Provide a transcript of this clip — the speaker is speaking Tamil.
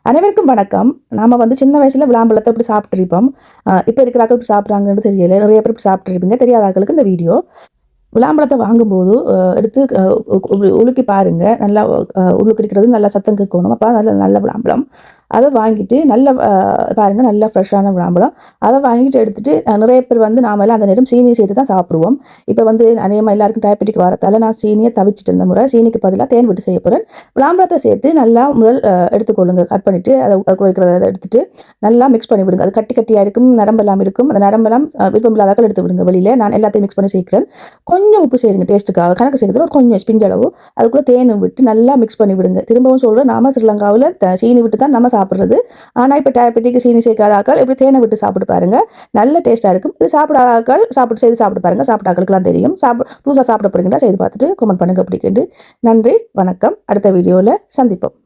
அனைவருக்கும் வணக்கம். நாம சின்ன வயசுல விளாம்பழத்தை இப்படி சாப்பிட்டுருப்போம். இப்போ இருக்கிற ஆட்கள் இப்படி சாப்பிட்றாங்கன்னு தெரியல. நிறைய பேர் இப்படி சாப்பிட்டுருப்பீங்க. தெரியாத ஆட்களுக்கு இந்த வீடியோ. விளாம்பழத்தை வாங்கும்போது எடுத்து உலுக்கி பாருங்க. நல்லா உள்ளுக்கு இருக்கிறது நல்லா சத்தம் கேட்கணும். அப்போ நல்ல நல்ல விளாம்பழம். அதை வாங்கிட்டு நல்ல பாருங்க, நல்ல ஃப்ரெஷ்ஷான விளாம்பழம். அதை வாங்கிட்டு எடுத்துட்டு நிறைய பேர் நாமெல்லாம் அந்த நேரம் சீனி சேர்த்து தான் சாப்பிடுவோம். இப்போ அநேகமாக எல்லாருக்கும் டயபெட்டிக் வரத்தால நான் சீனியை தவிச்சிட்டு இருந்த முறை சீனிக்கு பதிலாக தேன் விட்டு செய்ய போகிறேன். விளாம்பழத்தை சேர்த்து நல்லா முதல் எடுத்துக்கொள்ளுங்க. கட் பண்ணிவிட்டு அதை குறைக்கிறத எடுத்துட்டு நல்லா மிக்ஸ் பண்ணி விடுங்க. அது கட்டி கட்டியாக இருக்கும், நரம்பெல்லாம் இருக்கும். அந்த நரம்பெல்லாம் விருப்பம் இல்லாதாக்கள் எடுத்து விடுங்க வெளியில். நான் எல்லாத்தையும் மிக்ஸ் பண்ணி சேர்க்கிறேன். கொஞ்சம் உப்பு சேருங்க டேஸ்ட்டுக்காக. கணக்கு சேர்க்குறது கொஞ்சம் ஸ்பிஞ்ச் அளவு. அதுக்குள்ளே தேனும் விட்டு நல்லா மிக்ஸ் பண்ணி விடுங்க. திரும்பவும் சொல்கிறேன், நாம ஸ்ரீலங்காவில் சீனி விட்டு தான் நம்ம சாப்பிட்றது. ஆனால் இப்போ டயபெட்டிக் சீனி சேர்க்காத ஆக்கள் இப்படி தேனை விட்டு சாப்பிட்டு பாருங்க. நல்ல டேஸ்ட்டாக இருக்கும். இது சாப்பிடாத ஆக்கள் செய்து சாப்பிட்டு பாருங்க. சாப்பிட்ட ஆக்களுக்குலாம் தெரியும். புதுசாக சாப்பிட போறீங்கன்னா செய்து பார்த்துட்டு கமெண்ட் பண்ணுங்க. அப்படி கேட்டு நன்றி, வணக்கம். அடுத்த வீடியோவில் சந்திப்போம்.